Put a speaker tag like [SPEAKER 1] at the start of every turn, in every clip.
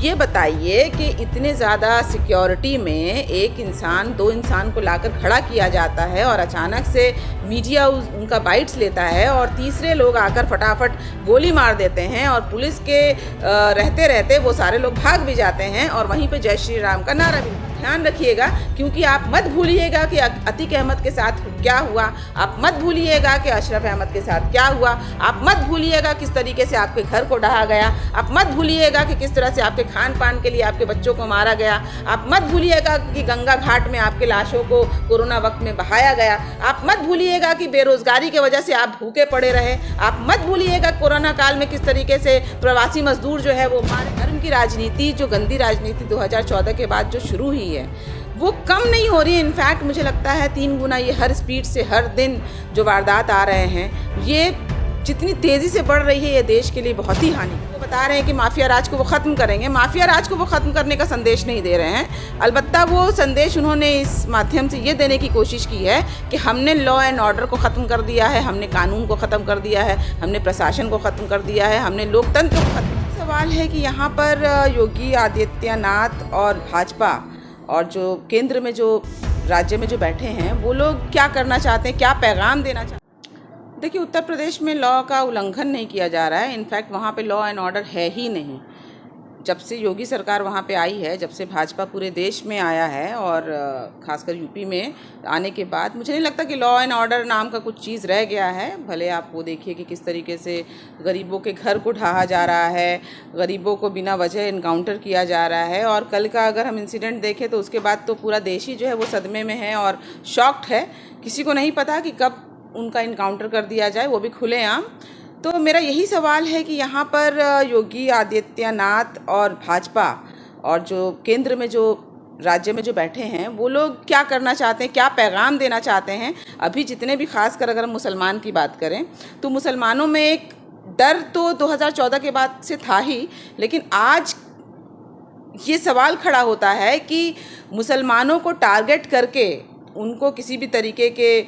[SPEAKER 1] ये बताइए कि इतने ज़्यादा सिक्योरिटी में एक इंसान, दो इंसान को लाकर खड़ा किया जाता है और अचानक से मीडिया उनका बाइट्स लेता है और तीसरे लोग आकर फटाफट गोली मार देते हैं और पुलिस के रहते रहते वो सारे लोग भाग भी जाते हैं और वहीं पे जय श्री राम का नारा भी। ध्यान रखिएगा, क्योंकि आप मत भूलिएगा कि अतीक अहमद के साथ क्या हुआ, आप मत भूलिएगा कि अशरफ अहमद के साथ क्या हुआ, आप मत भूलिएगा किस तरीके से आपके घर को ढहा गया, आप मत भूलिएगा कि किस तरह से आपके खान पान के लिए आपके बच्चों को मारा गया, आप मत भूलिएगा कि गंगा घाट में आपके लाशों को कोरोना वक्त में बहाया गया, आप मत भूलिएगा कि बेरोजगारी की वजह से आप भूखे पड़े रहे, आप मत भूलिएगा कोरोना काल में किस तरीके से प्रवासी मजदूर जो है वो मारे। धर्म की राजनीति, जो गंदी राजनीति 2014 के बाद जो शुरू हुई है, वो कम नहीं हो रही है। इनफैक्ट मुझे लगता है 3 गुना ये हर स्पीड से हर दिन जो वारदात आ रहे हैं, ये जितनी तेज़ी से बढ़ रही है, ये देश के लिए बहुत ही हानि। वो बता रहे हैं कि माफिया राज को वो ख़त्म करेंगे, माफिया राज को वो ख़त्म करने का संदेश नहीं दे रहे हैं। अलबत्ता वो संदेश उन्होंने इस माध्यम से ये देने की कोशिश की है कि हमने लॉ एंड ऑर्डर को ख़त्म कर दिया है, हमने कानून को ख़त्म कर दिया है, हमने प्रशासन को ख़त्म कर दिया है, हमने लोकतंत्र को ख़त्म। सवाल है कि यहाँ पर योगी आदित्यनाथ और भाजपा और जो केंद्र में, जो राज्य में जो बैठे हैं, वो लोग क्या करना चाहते हैं, क्या पैगाम देना चाहते हैं। देखिए, उत्तर प्रदेश में लॉ का उल्लंघन नहीं किया जा रहा है। इनफैक्ट वहाँ पे लॉ एंड ऑर्डर है ही नहीं। जब से योगी सरकार वहाँ पे आई है, जब से भाजपा पूरे देश में आया है और ख़ासकर यूपी में आने के बाद, मुझे नहीं लगता कि लॉ एंड ऑर्डर नाम का कुछ चीज़ रह गया है। भले आप वो देखिए कि किस तरीके से गरीबों के घर को ढहा जा रहा है, गरीबों को बिना वजह इनकाउंटर किया जा रहा है। और कल का अगर हम इंसिडेंट देखें तो उसके बाद तो पूरा देश ही जो है वो सदमे में है और शॉक्ड है। किसी को नहीं पता कि कब उनका इनकाउंटर कर दिया जाए, वो भी खुलेआम। तो मेरा यही सवाल है कि यहाँ पर योगी आदित्यनाथ और भाजपा और जो केंद्र में, जो राज्य में जो बैठे हैं, वो लोग क्या करना चाहते हैं, क्या पैगाम देना चाहते हैं। अभी जितने भी, खासकर अगर हम मुसलमान की बात करें तो मुसलमानों में एक डर तो 2014 के बाद से था ही, लेकिन आज ये सवाल खड़ा होता है कि मुसलमानों को टारगेट करके, उनको किसी भी तरीके के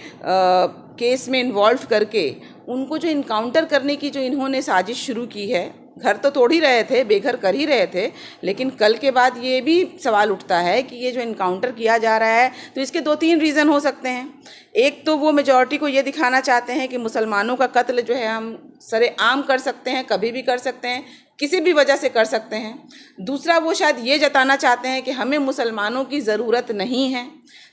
[SPEAKER 1] केस में इन्वॉल्व करके, उनको जो इनकाउंटर करने की जो इन्होंने साजिश शुरू की है, घर तो तोड़ ही रहे थे, बेघर कर ही रहे थे, लेकिन कल के बाद ये भी सवाल उठता है कि ये जो इनकाउंटर किया जा रहा है, तो इसके 2-3 रीज़न हो सकते हैं। एक तो वो मेजॉरिटी को ये दिखाना चाहते हैं कि मुसलमानों का कत्ल जो है हम सरेआम कर सकते हैं, कभी भी कर सकते हैं, किसी भी वजह से कर सकते हैं। दूसरा, वो शायद ये जताना चाहते हैं कि हमें मुसलमानों की ज़रूरत नहीं है।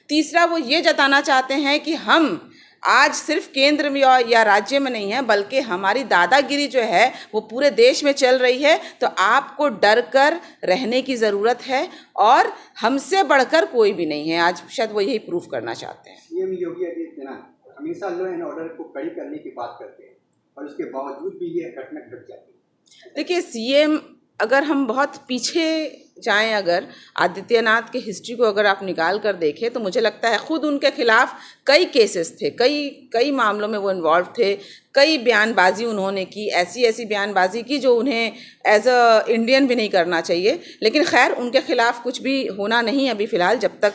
[SPEAKER 1] तीसरा, वो ये जताना चाहते हैं कि हम आज सिर्फ केंद्र में या राज्य में नहीं है, बल्कि हमारी दादागिरी जो है वो पूरे देश में चल रही है, तो आपको डर कर रहने की ज़रूरत है और हमसे बढ़कर कोई भी नहीं है। आज शायद वो यही प्रूफ करना चाहते हैं।
[SPEAKER 2] सीएम योगी आदित्यनाथ हमेशा लॉ एंड ऑर्डर को कड़ी करने की बात करते हैं और उसके बावजूद भी ये घटना घट जाती है।
[SPEAKER 1] देखिए, सीएम, अगर हम बहुत पीछे जाएं, अगर आदित्यनाथ के हिस्ट्री को अगर आप निकाल कर देखें, तो मुझे लगता है खुद उनके खिलाफ कई केसेस थे, कई मामलों में वो इन्वॉल्व थे। कई बयानबाजी उन्होंने की, ऐसी बयानबाजी की जो उन्हें एज अ इंडियन भी नहीं करना चाहिए। लेकिन खैर, उनके खिलाफ कुछ भी होना नहीं अभी फ़िलहाल, जब तक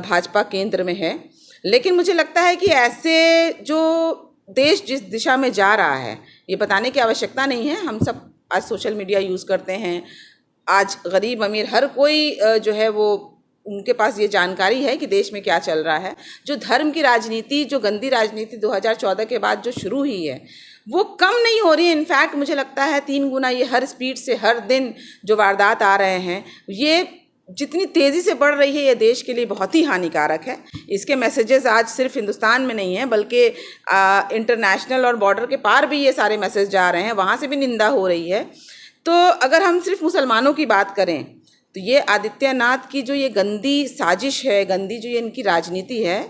[SPEAKER 1] भाजपा केंद्र में है। लेकिन मुझे लगता है कि ऐसे जो देश जिस दिशा में जा रहा है, ये बताने की आवश्यकता नहीं है। हम सब आज सोशल मीडिया यूज़ करते हैं, आज गरीब अमीर हर कोई जो है वो, उनके पास ये जानकारी है कि देश में क्या चल रहा है। जो धर्म की राजनीति, जो गंदी राजनीति 2014 के बाद जो शुरू हुई है, वो कम नहीं हो रही है। इनफैक्ट मुझे लगता है 3 गुना ये हर स्पीड से हर दिन जो वारदात आ रहे हैं, ये जितनी तेज़ी से बढ़ रही है, ये देश के लिए बहुत ही हानिकारक है। इसके मैसेजेस आज सिर्फ हिंदुस्तान में नहीं है, बल्कि इंटरनेशनल और बॉर्डर के पार भी ये सारे मैसेज जा रहे हैं, वहाँ से भी निंदा हो रही है। तो अगर हम सिर्फ मुसलमानों की बात करें, तो ये आदित्यनाथ की जो ये गंदी साजिश है, गंदी जो ये इनकी राजनीति है,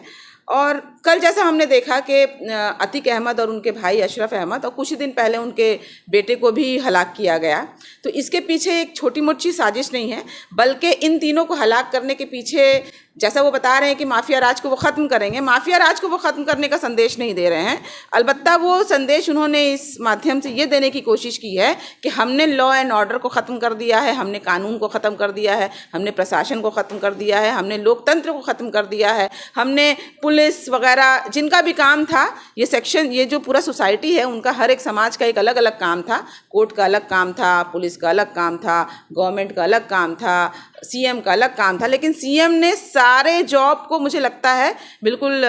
[SPEAKER 1] और कल जैसा हमने देखा कि अतीक अहमद और उनके भाई अशरफ अहमद, और कुछ ही दिन पहले उनके बेटे को भी हलाक किया गया, तो इसके पीछे एक छोटी मोटी साजिश नहीं है, बल्कि इन तीनों को हलाक करने के पीछे, जैसा वो बता रहे हैं कि माफिया राज को वो ख़त्म करेंगे, माफिया राज को वो ख़त्म करने का संदेश नहीं दे रहे हैं। अलबत्ता वो संदेश उन्होंने इस माध्यम से ये देने की कोशिश की है कि हमने लॉ एंड ऑर्डर को ख़त्म कर दिया है, हमने कानून को ख़त्म कर दिया है, हमने प्रशासन को ख़त्म कर दिया है, हमने लोकतंत्र को ख़त्म कर दिया है, हमने पुलिस वगैरह वगैरह जिनका भी काम था, ये सेक्शन, ये जो पूरा सोसाइटी है उनका हर एक समाज का एक अलग अलग काम था। कोर्ट का अलग काम था, पुलिस का अलग काम था, गवर्नमेंट का अलग काम था, सीएम का अलग काम था। लेकिन सीएम ने सारे जॉब को मुझे लगता है बिल्कुल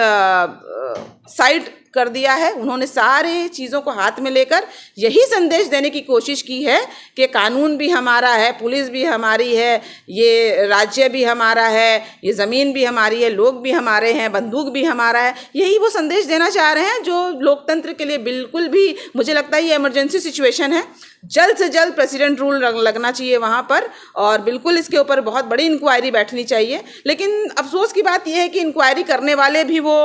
[SPEAKER 1] साइड कर दिया है। उन्होंने सारे चीज़ों को हाथ में लेकर यही संदेश देने की कोशिश की है कि कानून भी हमारा है, पुलिस भी हमारी है, ये राज्य भी हमारा है, ये ज़मीन भी हमारी है, लोग भी हमारे हैं, बंदूक भी हमारा है। यही वो संदेश देना चाह रहे हैं जो लोकतंत्र के लिए बिल्कुल भी, मुझे लगता है ये इमरजेंसी सिचुएशन है। जल्द से जल्द प्रेसिडेंट रूल लगना चाहिए वहाँ पर, और बिल्कुल इसके ऊपर बहुत बड़ी इंक्वायरी बैठनी चाहिए। लेकिन अफसोस की बात यह है कि इंक्वायरी करने वाले भी वो,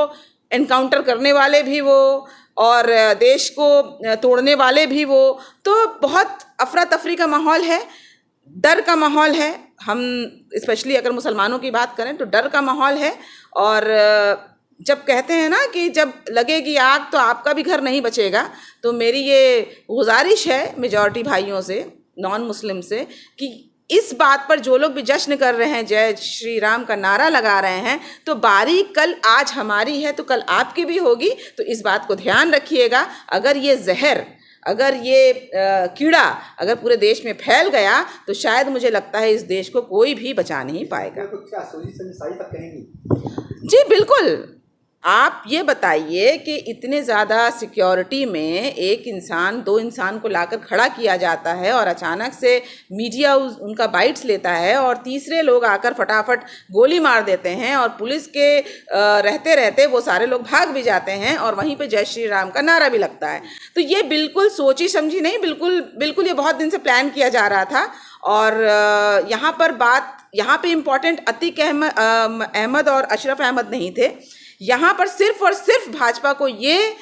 [SPEAKER 1] एनकाउंटर करने वाले भी वो, और देश को तोड़ने वाले भी वो, तो बहुत अफरा तफरी का माहौल है, डर का माहौल है। हम स्पेशली अगर मुसलमानों की बात करें तो डर का माहौल है। और जब कहते हैं ना कि जब लगेगी आग तो आपका भी घर नहीं बचेगा, तो मेरी ये गुजारिश है मेजॉरिटी भाइयों से, नॉन मुस्लिम से, कि इस बात पर जो लोग भी जश्न कर रहे हैं, जय श्री राम का नारा लगा रहे हैं, तो बारी कल आज हमारी है तो कल आपकी भी होगी। तो इस बात को ध्यान रखिएगा। अगर ये जहर, अगर ये कीड़ा अगर पूरे देश में फैल गया तो शायद मुझे लगता है इस देश को कोई भी बचा नहीं पाएगा। जी बिल्कुल। आप ये बताइए कि इतने ज़्यादा सिक्योरिटी में एक इंसान, दो इंसान को लाकर खड़ा किया जाता है और अचानक से मीडिया उनका बाइट्स लेता है और तीसरे लोग आकर फटाफट गोली मार देते हैं और पुलिस के रहते रहते वो सारे लोग भाग भी जाते हैं और वहीं पे जय श्री राम का नारा भी लगता है। तो ये बिल्कुल सोची समझी नहीं, बिल्कुल ये बहुत दिन से प्लान किया जा रहा था। और यहाँ पे इम्पॉर्टेंट अतीक अहमद और अशरफ अहमद नहीं थे। यहाँ पर सिर्फ और सिर्फ भाजपा को ये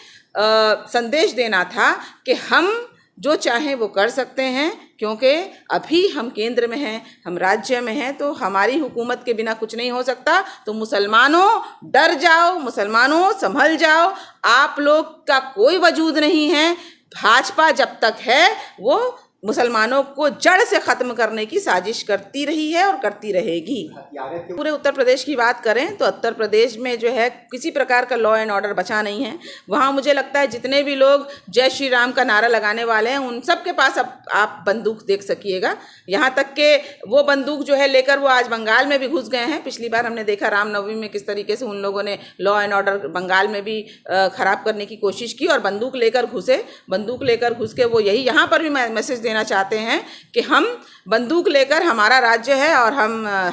[SPEAKER 1] संदेश देना था कि हम जो चाहें वो कर सकते हैं, क्योंकि अभी हम केंद्र में हैं, हम राज्य में हैं, तो हमारी हुकूमत के बिना कुछ नहीं हो सकता। तो मुसलमानों डर जाओ, मुसलमानों संभल जाओ, आप लोग का कोई वजूद नहीं है। भाजपा जब तक है वो मुसलमानों को जड़ से ख़त्म करने की साजिश करती रही है और करती रहेगी। पूरे उत्तर प्रदेश की बात करें तो उत्तर प्रदेश में जो है किसी प्रकार का लॉ एंड ऑर्डर बचा नहीं है। वहाँ मुझे लगता है जितने भी लोग जय श्री राम का नारा लगाने वाले हैं उन सब के पास अब आप बंदूक देख सकिएगा। यहाँ तक कि वो बंदूक जो है लेकर वो आज बंगाल में भी घुस गए हैं। पिछली बार हमने देखा रामनवमी में किस तरीके से उन लोगों ने लॉ एंड ऑर्डर बंगाल में भी ख़राब करने की कोशिश की और बंदूक लेकर घुस के वो यही यहाँ पर भी मैसेज देना चाहते हैं कि हम बंदूक लेकर, हमारा राज्य है और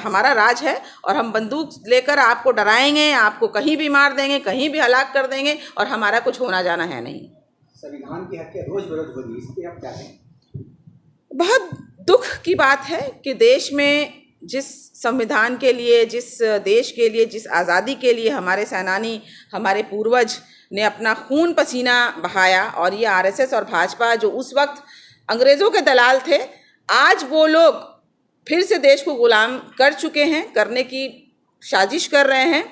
[SPEAKER 1] हमारा राज है और हम बंदूक लेकर आपको डराएंगे, आपको कहीं भी मार देंगे, कहीं भी हलाक कर देंगे और हमारा कुछ होना जाना है नहीं।
[SPEAKER 2] संविधान की हत्या रोज बरोज हो रही है, इस पे आप क्या कहें?
[SPEAKER 1] बहुत दुख की बात है कि देश में जिस संविधान के लिए, जिस देश के लिए, जिस आज़ादी के लिए हमारे सेनानी, हमारे पूर्वज ने अपना खून पसीना बहाया, और ये आरएसएस और भाजपा जो उस वक्त अंग्रेज़ों के दलाल थे, आज वो लोग फिर से देश को गुलाम कर चुके हैं, करने की साजिश कर रहे हैं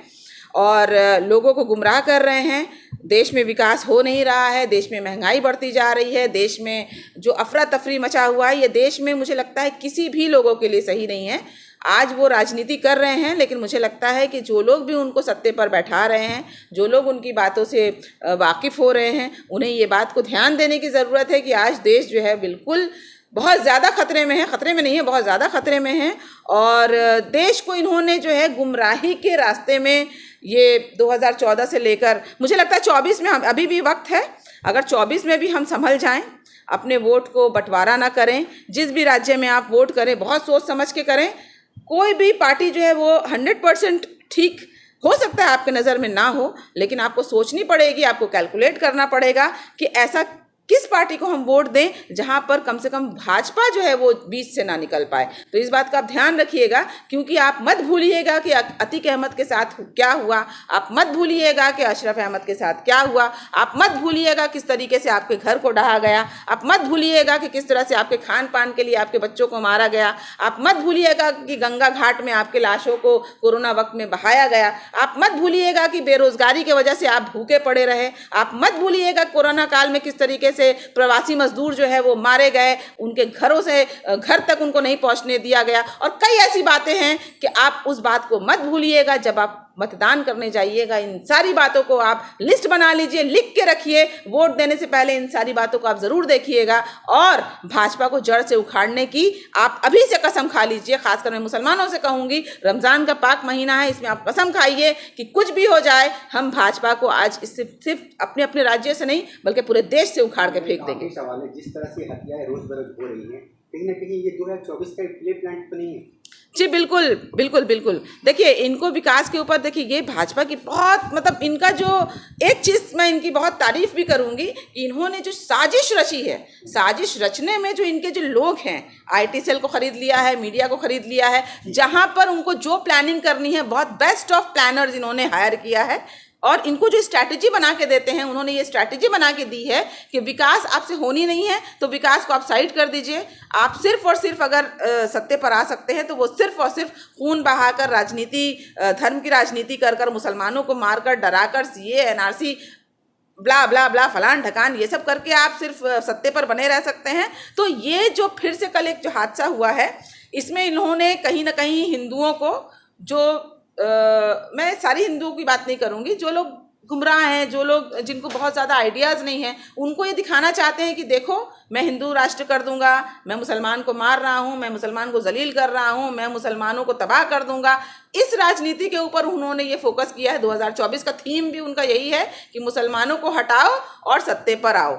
[SPEAKER 1] और लोगों को गुमराह कर रहे हैं। देश में विकास हो नहीं रहा है, देश में महंगाई बढ़ती जा रही है, देश में जो अफरा तफरी मचा हुआ है, ये देश में मुझे लगता है किसी भी लोगों के लिए सही नहीं है। आज वो राजनीति कर रहे हैं, लेकिन मुझे लगता है कि जो लोग भी उनको सत्ते पर बैठा रहे हैं, जो लोग उनकी बातों से वाकिफ़ हो रहे हैं, उन्हें ये बात को ध्यान देने की ज़रूरत है कि आज देश जो है बिल्कुल बहुत ज़्यादा ख़तरे में है, ख़तरे में नहीं है, बहुत ज़्यादा ख़तरे में है। और देश को इन्होंने जो है गुमराही के रास्ते में, ये 2014 से लेकर मुझे लगता है 24 में हम अभी भी वक्त है, अगर 24 में भी हम संभल जाएं, अपने वोट को बंटवारा ना करें, जिस भी राज्य में आप वोट करें बहुत सोच समझ के करें। कोई भी पार्टी जो है वो 100% ठीक हो सकता है आपके नज़र में ना हो, लेकिन आपको सोचनी पड़ेगी, आपको कैलकुलेट करना पड़ेगा कि ऐसा किस पार्टी को हम वोट दें जहां पर कम से कम भाजपा जो है वो बीच से ना निकल पाए। तो इस बात का आप ध्यान रखिएगा, क्योंकि आप मत भूलिएगा कि अतीक अहमद के साथ क्या हुआ, आप मत भूलिएगा कि अशरफ अहमद के साथ क्या हुआ, आप मत भूलिएगा किस तरीके से आपके घर को ढहा गया, आप मत भूलिएगा कि किस तरह से आपके खान पान के लिए आपके बच्चों को मारा गया, आप मत भूलिएगा कि गंगा घाट में आपके लाशों को कोरोना वक्त में बहाया गया, आप मत भूलिएगा कि बेरोजगारी की वजह से आप भूखे पड़े रहे, आप मत भूलिएगा कोरोना काल में किस तरीके से प्रवासी मजदूर जो है वो मारे गए, उनके घरों से घर तक उनको नहीं पहुंचने दिया गया, और कई ऐसी बातें हैं कि आप उस बात को मत भूलिएगा जब आप मतदान करने जाइएगा, इन सारी बातों को आप लिस्ट बना लीजिए, लिख के रखिए, वोट देने से पहले इन सारी बातों को आप ज़रूर देखिएगा और भाजपा को जड़ से उखाड़ने की आप अभी से कसम खा लीजिए। खासकर मैं मुसलमानों से कहूँगी, रमज़ान का पाक महीना है, इसमें आप कसम खाइए कि कुछ भी हो जाए हम भाजपा को आज इससे सिर्फ अपने अपने राज्य से नहीं बल्कि पूरे देश से उखाड़ के फेंक देंगे।
[SPEAKER 2] सवाल है, जिस तरह से हत्याएं रोज बरोज हो रही हैं, कहीं ना कहीं ये 2024 का प्ले प्लान तो नहीं है?
[SPEAKER 1] जी बिल्कुल बिल्कुल बिल्कुल। देखिए, इनको विकास के ऊपर देखिए, ये भाजपा की बहुत मतलब इनका जो एक चीज़ मैं इनकी बहुत तारीफ भी करूंगी, इन्होंने जो साजिश रची है, साजिश रचने में जो इनके जो लोग हैं, आईटी सेल को खरीद लिया है, मीडिया को खरीद लिया है, जहां पर उनको जो प्लानिंग करनी है बहुत बेस्ट ऑफ प्लानर्स इन्होंने हायर किया है और इनको जो स्ट्रैटेजी बना के देते हैं, उन्होंने ये स्ट्रैटेजी बना के दी है कि विकास आपसे होनी नहीं है तो विकास को आप साइड कर दीजिए। आप सिर्फ और सिर्फ अगर सत्ते पर आ सकते हैं तो वो सिर्फ और सिर्फ खून बहाकर राजनीति, धर्म की राजनीति कर कर, मुसलमानों को मारकर, डराकर, सीए, एनआरसी, ब्ला ब्ला ब्ला, फलान ढकान, ये सब करके आप सिर्फ सत्ते पर बने रह सकते हैं। तो ये जो फिर से कल एक जो हादसा हुआ है, इसमें इन्होंने कहीं ना कहीं हिंदुओं को जो मैं सारी हिंदुओं की बात नहीं करूंगी, जो लोग गुमराह हैं, जो लोग जिनको बहुत ज़्यादा आइडियाज़ नहीं हैं, उनको ये दिखाना चाहते हैं कि देखो मैं हिंदू राष्ट्र कर दूंगा, मैं मुसलमान को मार रहा हूँ, मैं मुसलमान को जलील कर रहा हूँ, मैं मुसलमानों को तबाह कर दूंगा। इस राजनीति के ऊपर उन्होंने ये फोकस किया है। 2024 का थीम भी उनका यही है कि मुसलमानों को हटाओ और सत्ते पर आओ।